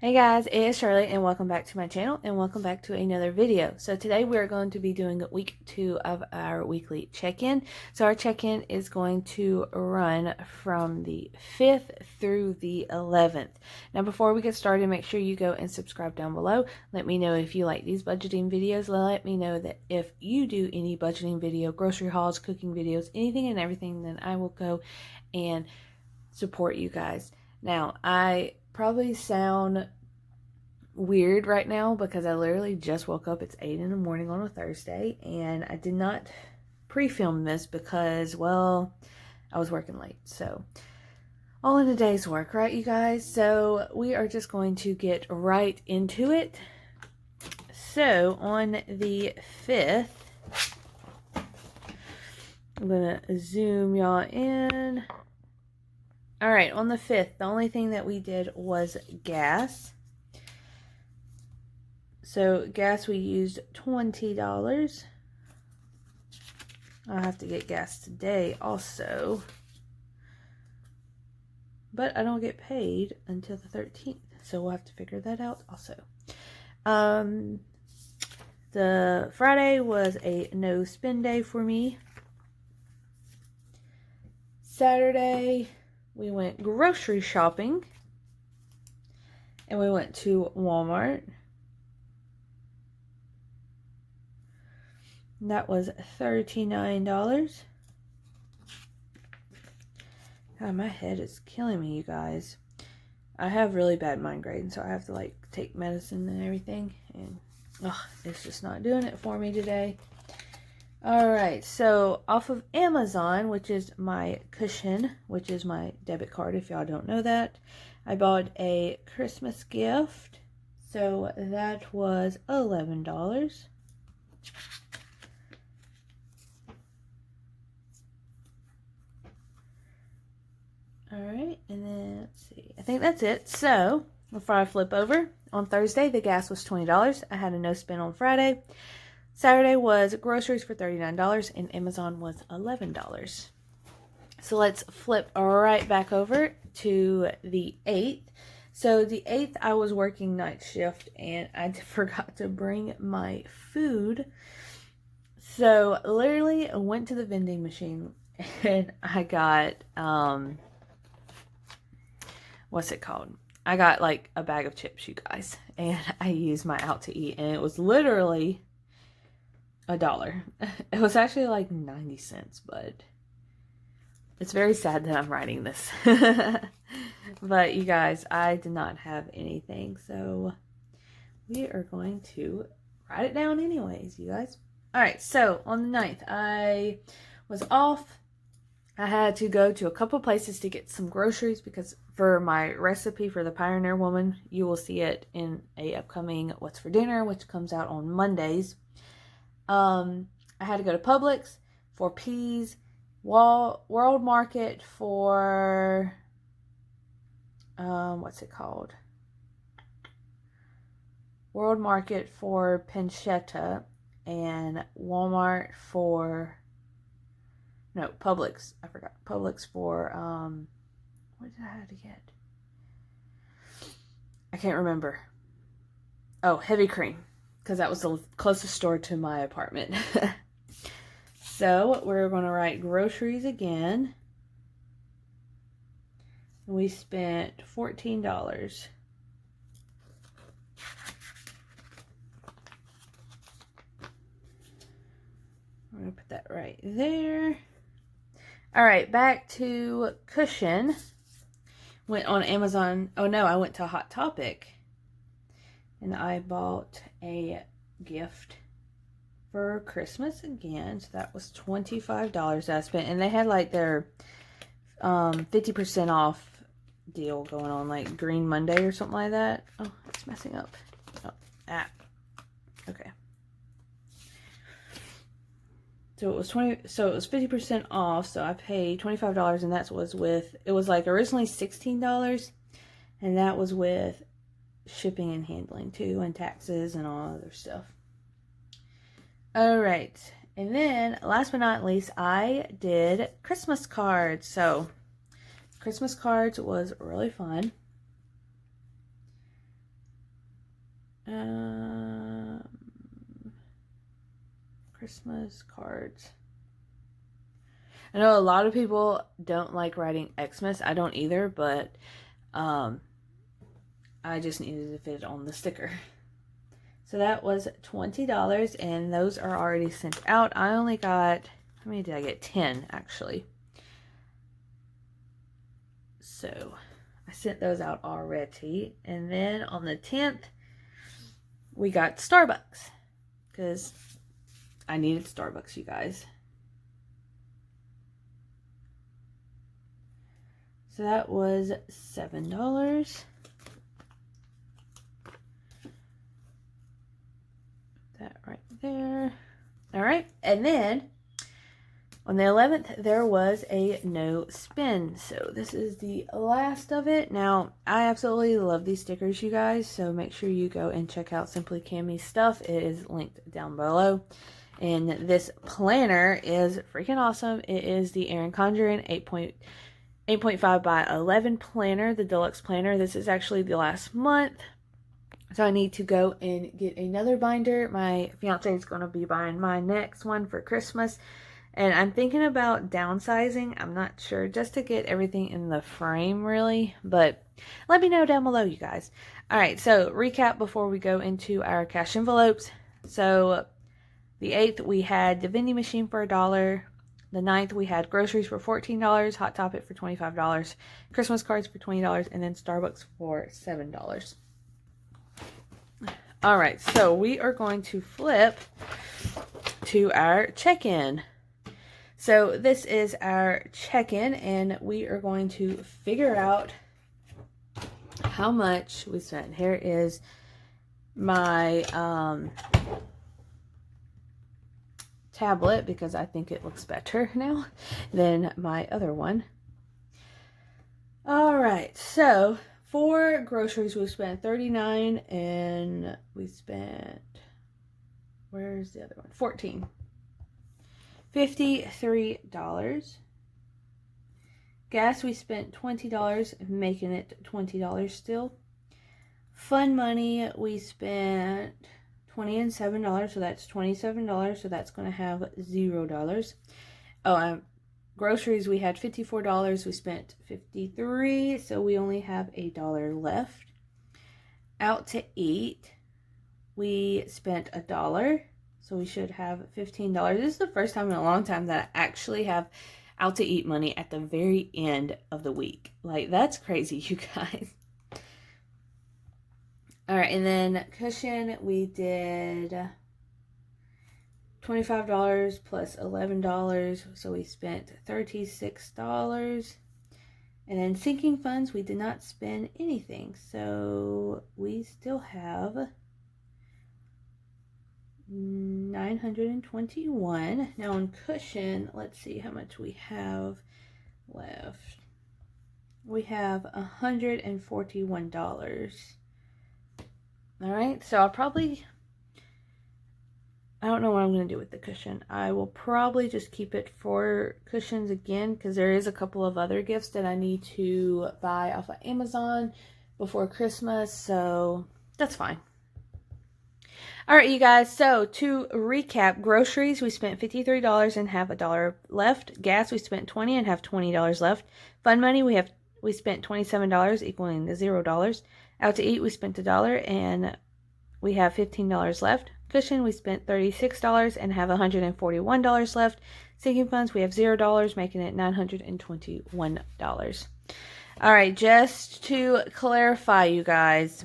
Hey guys, it's Shirley and welcome back to my channel and welcome back to another video. So today we're going to be doing week 2 of our weekly check-in. So our check-in is going to run from the 5th through the 11th. Now before we get started, make sure you go and subscribe down below. Let me know if you like these budgeting videos. Let me know that if you do any budgeting video, grocery hauls, cooking videos, anything and everything, then I will go and support you guys. Now, I probably sound weird right now because I literally just woke up. It's 8 in the morning on a Thursday, and I did not pre-film this because, well, I was working late. So, all in a day's work, right, you guys? So, we are just going to get right into it. So, on the 5th, I'm going to zoom y'all in. Alright, on the 5th, the only thing that we did was gas. So, gas, we used $20. I'll have to get gas today also. But I don't get paid until the 13th. So, we'll have to figure that out also. The Friday was a no spend day for me. Saturday, we went grocery shopping. And we went to Walmart. That was $39. God, my head is killing me, you guys. I have really bad migraine, so I have to like take medicine and everything, and it's just not doing it for me today. Alright, so off of Amazon, which is my cushion, which is my debit card if y'all don't know that, I bought a Christmas gift. So that was $11. Alright, and then let's see. I think that's it. So, before I flip over, on Thursday the gas was $20. I had a no spend on Friday. Saturday was groceries for $39 and Amazon was $11. So let's flip right back over to the 8th. So the 8th I was working night shift and I forgot to bring my food. So literally I went to the vending machine and I got what's it called? I got like a bag of chips, you guys, and I used my out to eat, and it was literally $1. It was actually like 90 cents, but it's very sad that I'm writing this. But you guys, I did not have anything, so we are going to write it down anyways, you guys. Alright, so on the 9th, I was off. I had to go to a couple places to get some groceries because for my recipe for the Pioneer Woman, you will see it in a upcoming What's for Dinner, which comes out on Mondays. I had to go to Publix for peas, World Market for, what's it called? World Market for pancetta, and Walmart for, no, Publix, I forgot, Publix for, what did I have to get? I can't remember. Oh, heavy cream, because that was the closest store to my apartment. So, we're going to write groceries again. We spent $14. I'm going to put that right there. Alright, back to cushion. Went on Amazon. Oh no, I went to Hot Topic. And I bought a gift for Christmas again. So that was $25 that I spent. And they had like their 50% off deal going on. Like Green Monday or something like that. Oh, it's messing up. Oh, okay. So it was 50% off, so I paid $25, and that was with, it was like originally $16, and that was with shipping and handling too, and taxes and all other stuff. Alright, and then last but not least, I did Christmas cards. So, Christmas cards was really fun. Christmas cards. I know a lot of people don't like writing Xmas. I don't either, but I just needed to fit it on the sticker. So that was $20, and those are already sent out. I only got, how many did I get? 10, actually. So I sent those out already. And then on the 10th, we got Starbucks, because I needed Starbucks, you guys. So that was $7. That right there. All right, and then on the 11th there was a no spin, so this is the last of it. Now I absolutely love these stickers, you guys, so make sure you go and check out Simply Cammy's stuff. It is linked down below. And this planner is freaking awesome. It is the Erin Condren 8.5 by 11 planner, the deluxe planner. This is actually the last month, so I need to go and get another binder. My fiance is going to be buying my next one for Christmas, and I'm thinking about downsizing. I'm not sure, just to get everything in the frame, really, but let me know down below, you guys. All right, so recap before we go into our cash envelopes. So the 8th, we had the vending machine for $1. The 9th, we had groceries for $14, Hot Topic for $25, Christmas cards for $20, and then Starbucks for $7. All right, so we are going to flip to our check-in. So this is our check-in, and we are going to figure out how much we spent. Here is my tablet, because I think it looks better now than my other one. All right, so for groceries we spent $39, and we spent, where's the other one? $14. $53. Gas we spent $20, making it $20 still. Fun money we spent $20 and $7, so that's $27, so that's going to have $0. Oh, groceries we had $54, we spent $53, so we only have $1 left. Out to eat, we spent $1, so we should have $15. This is the first time in a long time that I actually have out to eat money at the very end of the week. Like, that's crazy, you guys. All right, and then cushion, we did $25 plus $11, so we spent $36. And then sinking funds, we did not spend anything, so we still have $921. Now on cushion, let's see how much we have left. We have $141. All right, so I don't know what I'm going to do with the cushion. I will probably just keep it for cushions again, because there is a couple of other gifts that I need to buy off of Amazon before Christmas, so that's fine. All right, you guys, so to recap, groceries, we spent $53 and have $1 left. Gas, we spent $20 and have $20 left. Fun money, we spent $27, equaling the $0. Out to eat, we spent $1 and we have $15 left. Cushion, we spent $36 and have $141 left. Sinking funds, we have $0, making it $921. All right, just to clarify, you guys,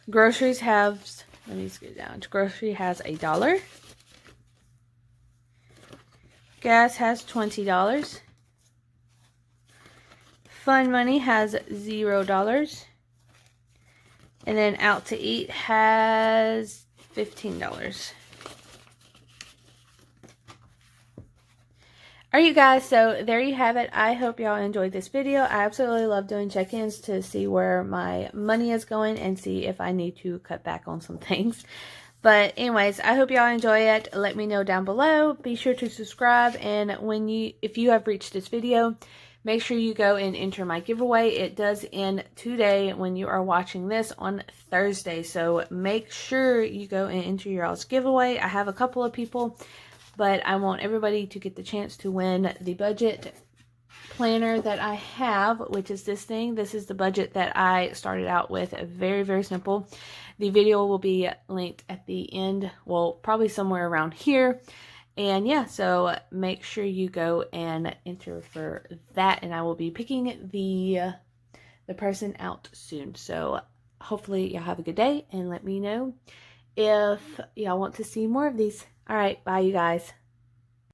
groceries have, let me just get down. Grocery has $1. Gas has $20. Fun money has $0. And then out to eat has $15. Alright, you guys, so there you have it. I hope y'all enjoyed this video. I absolutely love doing check-ins to see where my money is going and see if I need to cut back on some things. But anyways, I hope y'all enjoy it. Let me know down below. Be sure to subscribe, and if you have reached this video, make sure you go and enter my giveaway. It does end today when you are watching this on Thursday. So make sure you go and enter your all's giveaway. I have a couple of people, but I want everybody to get the chance to win the budget planner that I have, which is this thing. This is the budget that I started out with. Very, very simple. The video will be linked at the end, well, probably somewhere around here. And yeah, so make sure you go and enter for that, and I will be picking the person out soon. So hopefully y'all have a good day, and let me know if y'all want to see more of these. All right, bye you guys.